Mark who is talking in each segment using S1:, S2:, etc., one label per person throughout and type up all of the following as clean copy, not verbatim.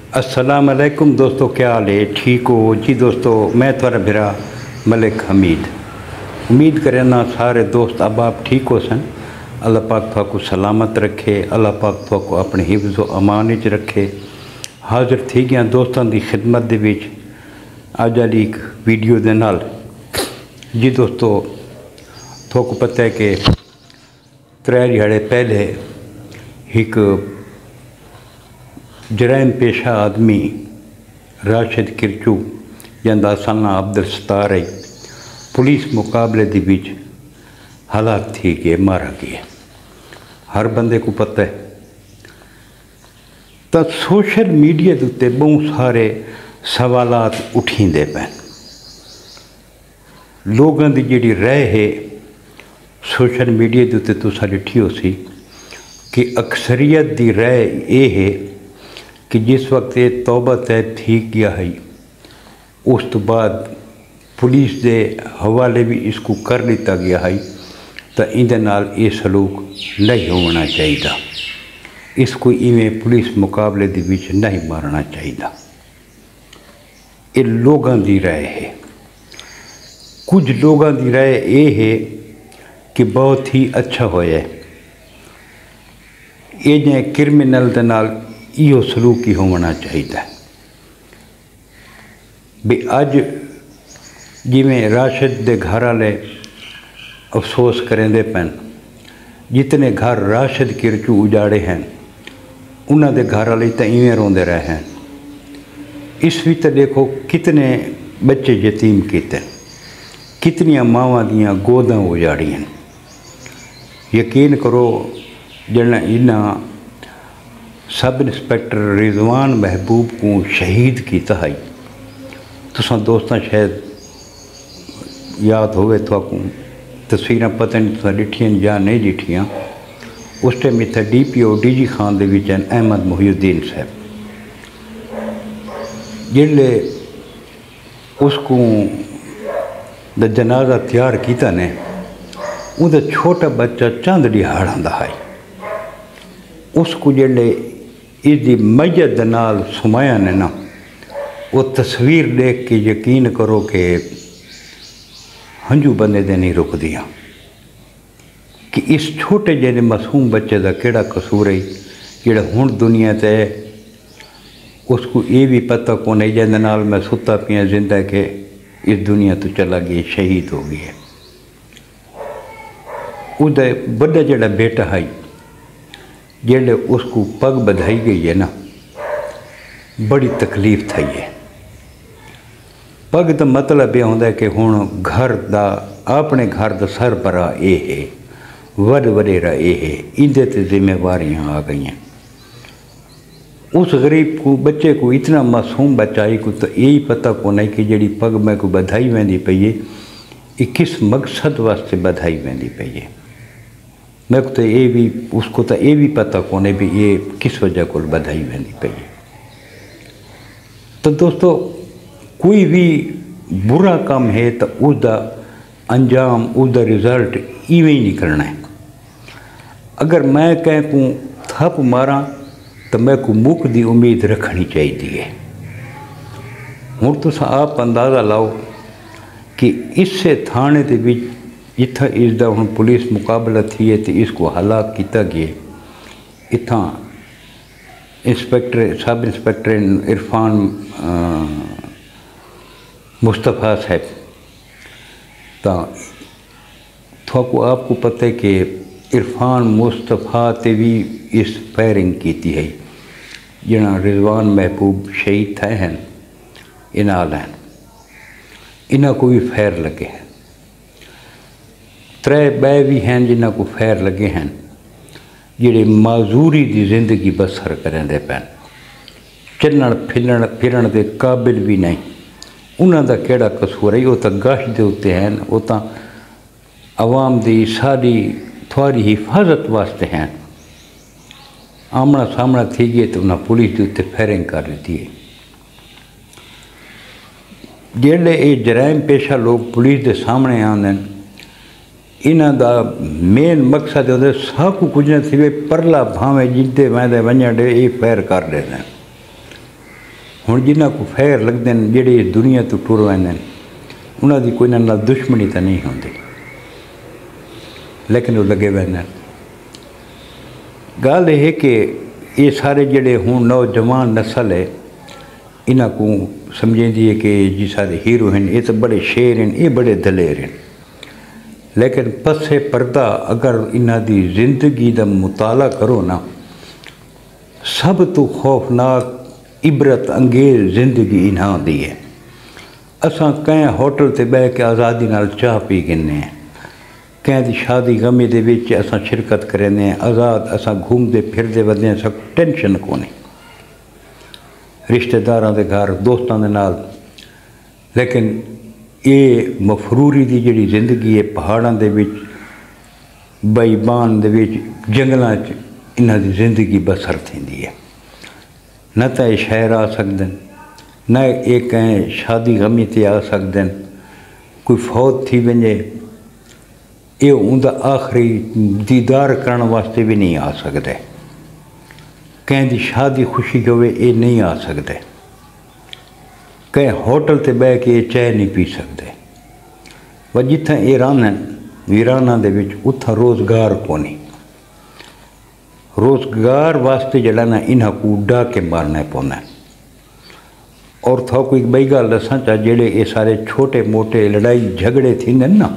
S1: अस्सलाम वालेकुम दोस्तों, क्या हाल है? ठीक हो जी दोस्तों? मैं थोड़ा बिरा मलिक हमीद उम्मीद करना सारे दोस्त अब आप ठीक हो सन। अल्लाह पाक थोको सलामत रखे, अल्लाह पाक थोको अपने हिफ्ज़ व अमान विच रखे। हाज़िर थी गया दोस्तों की खिदमत दे विच अज वाली एक वीडियो दे नाल। जी दोस्तों, थोको पता है कि 3 दिहाड़े पहले एक जराइम पेशा आदमी राशिद किरचू जंदा सना अब्दुल सत्तार है पुलिस मुकाबले दी बीच हालात थी कि मारा गया। हर बंदे को पता है। तो सोशल मीडिया के उत्ते बहुत सारे सवालात उठींदे पैन। लोगों की जिहड़ी राय है सोशल मीडिया के उत्ते तुसां डिठी हो सी कि अक्सरियत की राय ये है कि जिस वक्त ये तौबा तय थी गया है उस तो बाद पुलिस के हवाले भी इसको कर दिता गया है, तो इहदे नाल ये सलूक नहीं होना चाहिए। इसको इवें पुलिस मुकाबले के विच नहीं मारना चाहिए। ये लोगों की राय है। कुछ लोगों की राय ये है कि बहुत ही अच्छा होया ये क्रिमिनल के नाल इहो सलूक ही होना चाहिए। भी अज जिमें राशिद के घर वाले अफसोस करेंदे पैन, जितने घर राशिद किरचू उजाड़े हैं उन्होंने घर वाले तो इवें रोंदे रहे हैं। इस भी तो देखो कितने बच्चे यतीम किते, कितनियां मावां दियां गोदां उजाड़ियां। यकीन करो जिन्हें इन्हें सब इंस्पैक्टर रिजवान महबूब को शहीद किया है, तुसां दोस्तां शायद याद होवे तो तस्वीर पता नहीं तुसां डिठियां या नहीं डिठियां। उस टाइम इतना DPO DG खान दे विच अहमद मोहिउद्दीन साहब जिले उसको द जनाजा तैयार किया ने उनका छोटा बच्चा चंद दिहाड़ आंदा है। उसको जिले इसकी मैयत नाल सुमाया ने ना, वो तस्वीर देख के यकीन करो कि हंजू बंदे दे नहीं रुक दिया कि इस छोटे ਜਿਹੇ मासूम बच्चे का केड़ा कसूर है जिहड़ा हुण दुनिया ते उसको ये भी पता को नहीं जिहदे नाल मैं सुता पिया जिंदा के इस दुनिया तो चला गया, शहीद हो गया। उहदा बड़ा जिहड़ा बेटा है जिहड़े उसको पग बधाई गई है ना, बड़ी तकलीफ थी है। पग का मतलब यह होंदा कि हुण घर का अपने घर का सरबरा ये है, वड वडेरा ये है, इहदे ते जिम्मेवारियां आ गई। उस गरीब को बच्चे को इतना मासूम बच्चाई को तो यही पता को नहीं कि जिहड़ी पग मैं को बधाई वेंदी पई है ये किस मकसद वास्ते बधाई वेंदी पई है। मैं को तो ये भी उसको तो ये भी पता को नहीं भी ये किस वजह को बधाई वेंदी पई है। तो दोस्तों, कोई भी बुरा काम है तो उसका अंजाम उसका रिजल्ट इवें ही निकलना है। अगर मैं कह को थप मारा तो मैं को मुख की उम्मीद रखनी चाहिए। हुण तुस आप अंदाज़ा लाओ कि इससे थाने के विच इतना इसका हुण पुलिस मुकाबला थी है तो इसको हलाक किया गया। इतना inspector sub inspector Irfan Mustafa साहब तो थोको आपको पता है कि इरफान मुस्तफ़ा ते भी इस फायरिंग की है जना रिजवान महबूब शहीद थे हैं इनाल हैं, इन्हों को भी फैर लगे हैं। 3 बै भी हैं जिन्हों को फैर लगे हैं जिहड़े माजूरी की जिंदगी बसर करेंदे पैन, चलण फिरण के काबिल भी नहीं। उन्हों का केड़ा कसूर है? वो तो गश्त के उत्ते हैं, वो तो आवाम की सारी थोड़ी हिफाजत वास्ते हैं। आमना सामना थी गए तो उन्हें पुलिस के उत्ते फायरिंग कर दी है। जिहड़े ये जराइम पेशा लोग पुलिस के सामने आते हैं इन्हों का मेन मकसद होता सब कुछ न थी परला भावें जिते वैदे वञण ॾे ये फायर कर देते हैं। हुण जिन्हां को फैर लगदे ने जिहड़े दुनिया तो टुर वैंदे ने उन्हां दी कोई नाल दुश्मनी तो नहीं होंदी, लेकिन वो लगे वैंदे। गल यह है कि ये सारे जिहड़े हुण नौजवान नस्ल है इन्हां को समझेंदी है कि जी सारे हीरो हैं, ये तो बड़े शेर हैं, ये बड़े दलेर हैं। लेकिन पसे पर्दा अगर इन्हां दी जिंदगी दा मुताला करो ना, सब तो खौफनाक इबरत अंगेज जिंदगी इन्हां दी है। असां कैं होटल ते बह के आज़ादी नाल चाह पी गिने हैं, कैं दी शादी गमी दे विच असां शिरकत करेंदे हैं, आज़ाद असां घूमते फिरते वधे हैं, सब टेंशन कोनी रिश्तेदारां दे घर दोस्तां दे नाल। लेकिन ये मफरूरी दी जिहड़ी जिंदगी है पहाड़ां दे विच बेईमान दे विच जंगलां च इन्हां दी जिंदगी बसर थींदी है। न तो ये शहर आ सकदे न ये कहीं शादी गमी ते आ सकदे, कोई फौत थी वञे ये उनका आखिरी दीदार करने वास्ते भी नहीं आ सकते, कहीं दी शादी खुशी होवे ये नहीं आ सकते, कहीं होटल ते बह के ये चाय नहीं पी सकते। व जिथे ये रहन वीराना दे विच उत्थां रोज़गार कोनी, रोज़गार वास्ते जड़ा ना इन्हां को डाके मारना पौंदा। और था कोई बई गल दसां चा जेड़े ये सारे छोटे मोटे लड़ाई झगड़े थींदे ना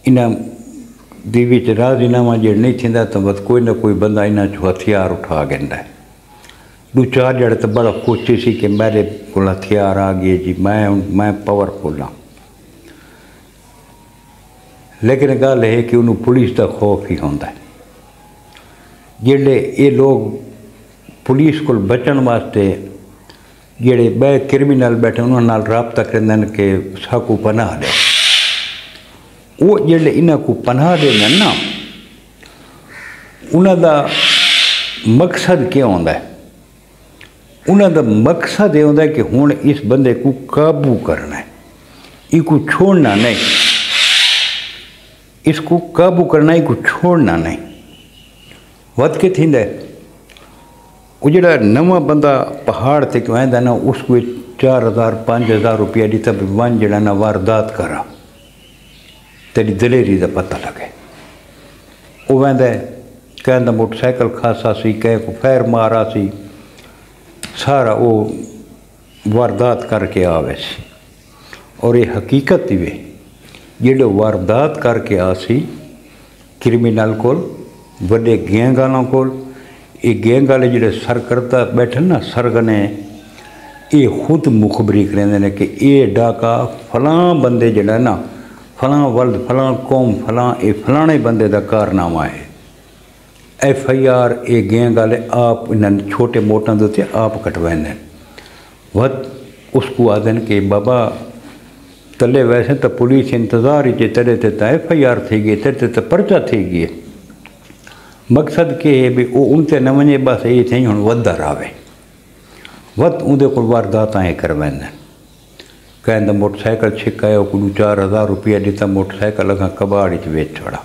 S1: इन्हां दे विच राज़ीनामा जे नहीं थींदा तो बस कोई ना कोई बंदा इन्हां चो हथियार उठा गिनदा है। दो चार जड़े तो बड़ा खुशी सी कि मेरे को हथियार आ गए जी, मैं पावरफुल हाँ। लेकिन गल है कि उन्होंने पुलिस का खौफ ही होंदा है। जेडे ये लोग पुलिस को बचन वास्ते जेडे बे क्रिमिनल बैठे उन्होंने नाल राबता करते हैं कि साकू पनाह दे, वो जेडे इन्हां को पनाह देंगे ना उन्हां दा मकसद क्या होंदा है? उन्हां दा मकसद ये होंदा है कि हुण इस बंदे को काबू करना है, इसको छोड़ना नहीं, इसको काबू करना, इसको छोड़ना नहीं। वध के थींदा है वो जड़ा नवा बंदा पहाड़ ते क्यों आंदा ना उसको 4000-5000 रुपया दी तब वन जड़ा ना वारदात करा तेरी दलेरी का पता लगे। वो वह कहता मोटरसाइकिल खासा सी, कह को फैर मारा सी, सारा वो वारदात करके आवे सी। और ये हकीकत ही वे जेडो वारदात करके आसी क्रिमिनल कोल वड्डे गैंग वालों कोल, ये गैंग वाले जो सरकर्ता बैठे ना सरगने ये खुद मुखबरी करेंदे ने कि ये डाका फलां बंदे जड़ा ना फलां वल्द फलां कौम फलां ये फलाने बंदे का कारनामा है। FIR ये गैंग वाले आप इन छोटे मोटों के उत्ते आप कटवाते वत उसको आदन के बाबा तले वैसे तो पुलिस इंतज़ार ही तेरे ते तो FIR थी गई, तेरे तो पर्चा थी गई। मकसद के है भी वो उनते न वने बस ये थी हुण वधर आवे वत उनके को वारदातां करवाइंदा। कहंदा मोटरसाइकिल छिकायो को 4000 रुपया दिता, मोटरसाइकिल अखां कबाड़ च वेच छोड़ा।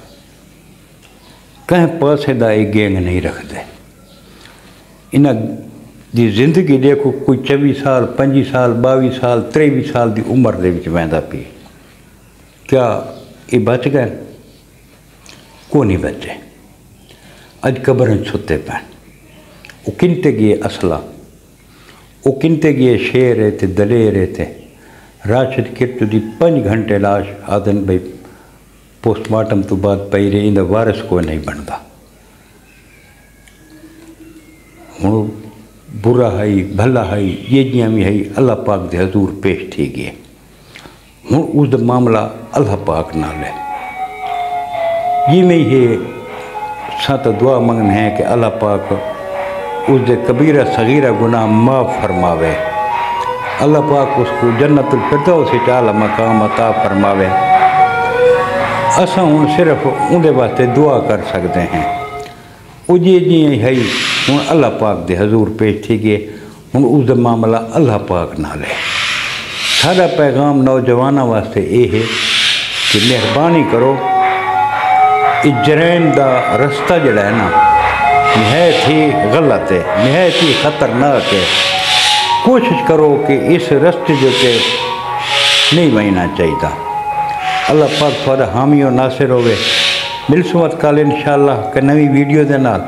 S1: कहीं पासे दा ये गैंग नहीं रखते। इन्हां दी जिंदगी देखो कोई 24 साल 25 साल 22 साल 23 साल की उम्र दे विच वैंदा पी, क्या ये बच गए? को नहीं बचे। अज कबरन सुते पैन। वो किनते गए असला, वो किनते गए शेर है ते दलेर है ते राशिद किरत दी 5 घंटे लाश आदन भाई पोस्टमार्टम तो बाद पई रही, इंदा वारिस कोई नहीं बनता। हुण बुरा है भला है ये जियां भी है अल्लाह पाक दे हजूर पेश थी गए। हुण उसका मामला अल्लाह पाक नाल है। जिमें ही सात दुआ मंगन है कि अल्लाह पाक उसके कबीरा सगीरा गुनाह माफ़ फरमावे, अल्लाह पाक उसको जन्नतुल फिरदौस से आला मकाम अता फरमावे। असां हुण सिर्फ उनके वास्ते दुआ कर सकते हैं। उजे जी है हुण अल्लाह पाक दे हजूर पेश थी गए। हुण उसका मामला अल्लाह पाक नाल है। साडा पैगाम नौजवानों वास्ते ये है कि मेहरबानी करो, जरैम का रस्ता जड़ा है ना नहायत ही गलत है, नहायत ही खतरनाक है। कोशिश करो कि इस रस्ते जो के नहीं वहना चाहिए। अल्लाह पाक थोड़ा हामी और नासिर होवे। मिलसूमत कल इंशाअल्लाह के नवी वीडियो के नाल।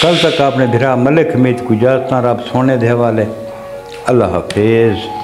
S1: कल तक आपने भिरा मलिक हमीद को इजाज़त रब सोने दे हवाले। अल्लाह हाफिज़।